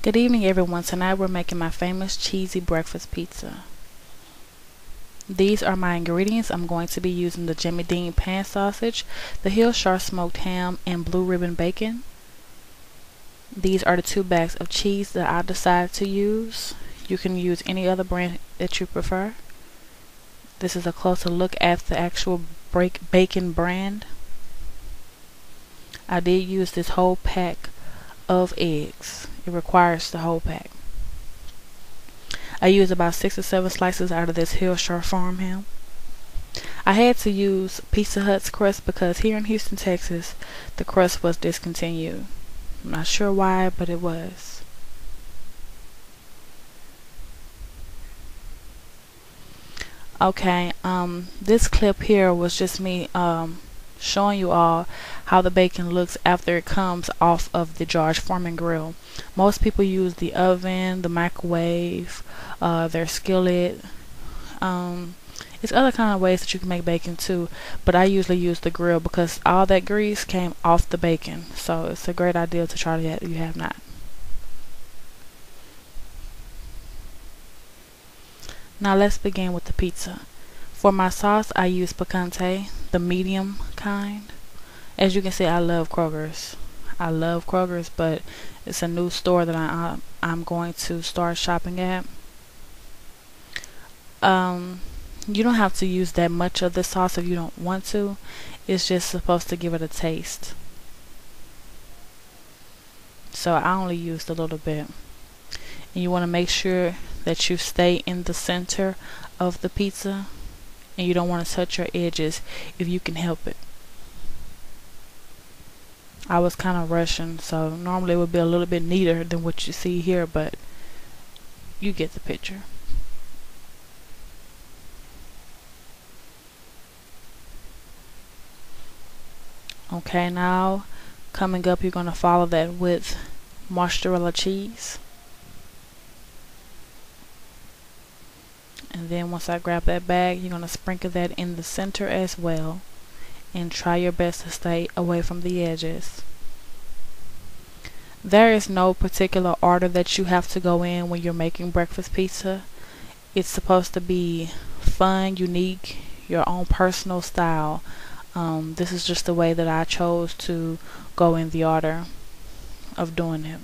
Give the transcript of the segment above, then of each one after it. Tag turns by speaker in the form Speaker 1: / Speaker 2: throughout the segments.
Speaker 1: Good evening everyone. Tonight we're making my famous cheesy breakfast pizza. These are my ingredients. I'm going to be using the Jimmy Dean pan sausage, the Hillshire smoked ham, and blue ribbon bacon. These are the 2 bags of cheese that I decided to use. You can use any other brand that you prefer. This is a closer look at the actual bacon brand. I did use this whole pack of eggs. It requires the whole pack. I used about 6 or 7 slices out of this Hillshire farm ham. I had to use Pizza Hut's crust because here in Houston, Texas, the crust was discontinued. I'm not sure why, but it was. Okay, this clip here was just me showing you all how the bacon looks after it comes off of the George Foreman grill. Most people use the oven, the microwave, their skillet. It's other kind of ways that you can make bacon too, but I usually use the grill because all that grease came off the bacon, so it's a great idea to try that if you have not. Now let's begin with the pizza. For my sauce, I use Picante, the medium kind. As you can see, I love Kroger's. I love Kroger's, but it's a new store that I'm going to start shopping at. You don't have to use that much of the sauce if you don't want to. It's just supposed to give it a taste. So I only used a little bit. And you want to make sure that you stay in the center of the pizza, and you don't want to touch your edges if you can help it. I was kind of rushing, so normally it would be a little bit neater than what you see here, but you get the picture. Okay, now coming up, you're going to follow that with mozzarella cheese. And then once I grab that bag, you're going to sprinkle that in the center as well. And try your best to stay away from the edges. There is no particular order that you have to go in when you're making breakfast pizza. It's supposed to be fun, unique, your own personal style. This is just the way that I chose to go in the order of doing it.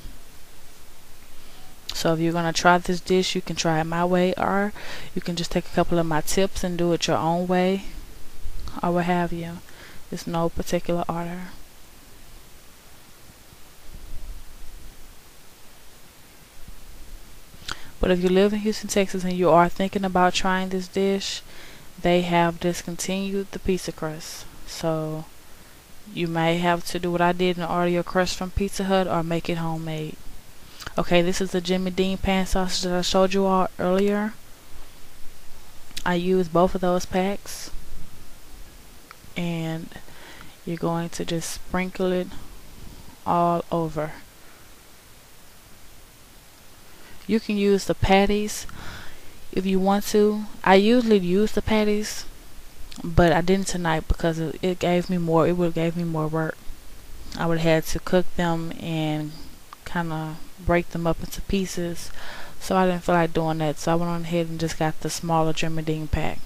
Speaker 1: So if you're going to try this dish, you can try it my way, or you can just take a couple of my tips and do it your own way, or what have you. There's no particular order. But if you live in Houston, Texas, and you are thinking about trying this dish, they have discontinued the pizza crust. So you may have to do what I did and order your crust from Pizza Hut or make it homemade. Okay, this is the Jimmy Dean pan sausage that I showed you all earlier. I used both of those packs. And you're going to just sprinkle it all over. You can use the patties if you want to. I usually use the patties, but I didn't tonight because it would have gave me more work. I would have had to cook them and kind of break them up into pieces, so I didn't feel like doing that, so I went on ahead and just got the smaller Jimmy Dean pack.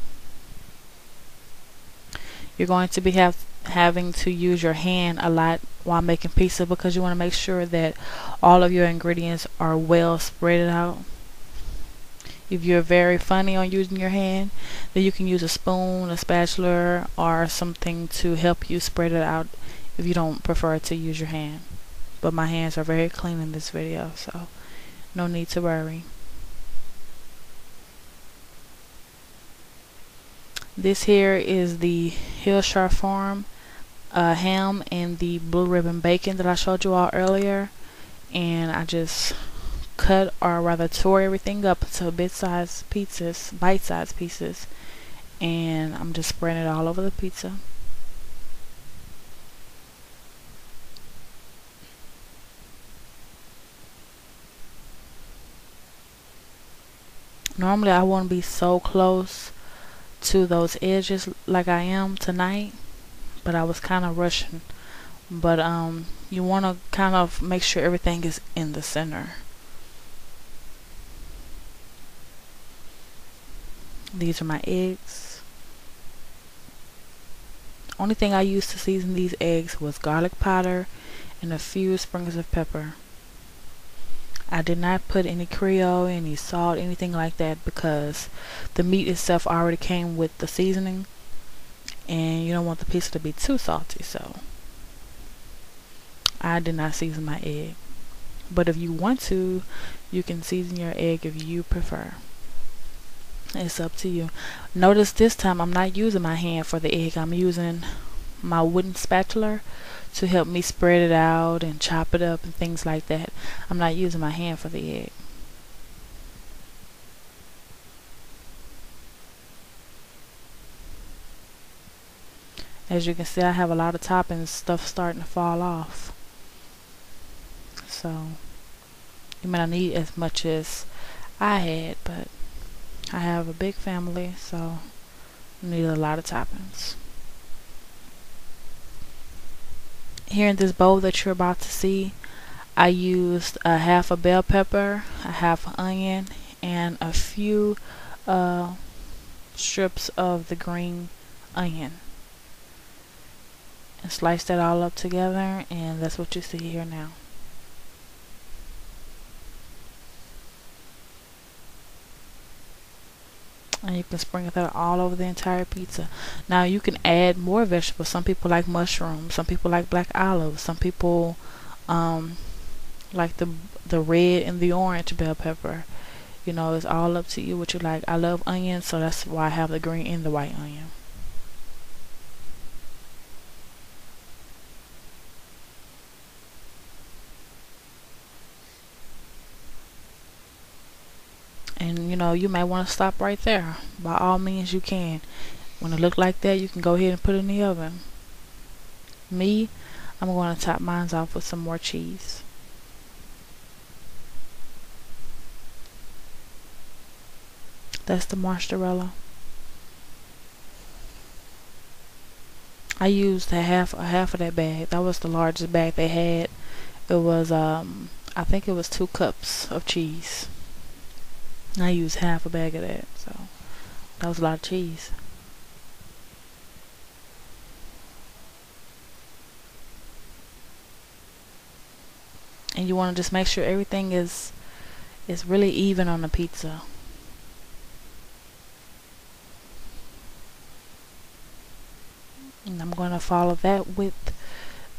Speaker 1: You're going to be having to use your hand a lot while making pizza because you want to make sure that all of your ingredients are well spread out. If you're very funny on using your hand, then you can use a spoon, a spatula, or something to help you spread it out if you don't prefer to use your hand. But my hands are very clean in this video, so no need to worry. This here is the Hillshire Farm ham and the blue ribbon bacon that I showed you all earlier. And I just cut, or rather tore everything up into bite-sized pieces. And I'm just spreading it all over the pizza. Normally I wouldn't be so close to those edges like I am tonight, but I was kind of rushing. But you want to kind of make sure everything is in the center. These are my eggs. Only thing I used to season these eggs was garlic powder and a few sprinkles of pepper. I did not put any Creole, any salt, anything like that, because the meat itself already came with the seasoning, and you don't want the pizza to be too salty, so I did not season my egg. But if you want to, you can season your egg if you prefer. It's up to you. Notice this time I'm not using my hand for the egg. I'm using my wooden spatula to help me spread it out and chop it up and things like that. I'm not using my hand for the egg. As you can see, I have a lot of toppings, stuff starting to fall off. So you may not need as much as I had, but I have a big family, so I need a lot of toppings. Here in this bowl that you're about to see, I used a half a bell pepper, a half an onion, and a few strips of the green onion, and sliced that all up together, and that's what you see here now. And you can sprinkle that all over the entire pizza. Now you can add more vegetables. Some people like mushrooms, some people like black olives, some people like the red and the orange bell pepper. You know, it's all up to you what you like. I love onions, so that's why I have the green and the white onion. And you know, you may want to stop right there. By all means, you can. When it look like that, you can go ahead and put it in the oven. Me, I'm going to top mine off with some more cheese. That's the mozzarella. I used a half of that bag. That was the largest bag they had. It was I think it was 2 cups of cheese. I used half a bag of that, so that was a lot of cheese. And you want to just make sure everything is really even on the pizza. And I'm going to follow that with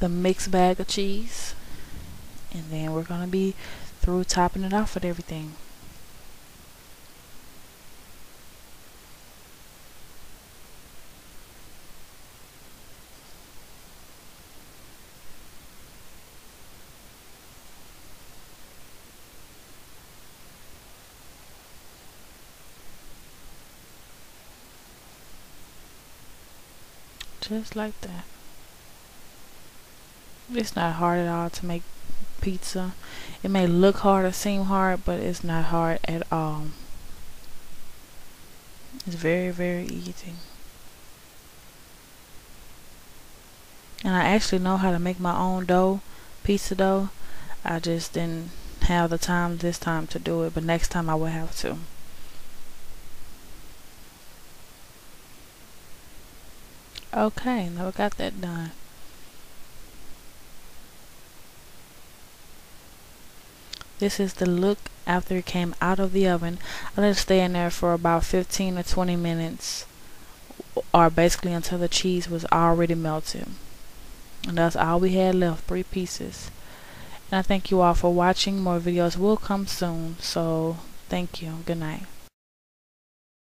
Speaker 1: the mixed bag of cheese, and then we're going to be through topping it off with everything. Just like that. It's not hard at all to make pizza. It may look hard or seem hard, but it's not hard at all. It's very, very easy. And I actually know how to make my own dough, pizza dough. I just didn't have the time this time to do it, but next time I will have to. Okay, now we got that done. This is the look after it came out of the oven. I let it stay in there for about 15 or 20 minutes, or basically until the cheese was already melted. And that's all we had left, 3 pieces. And I thank you all for watching. More videos will come soon, so thank you. Good night.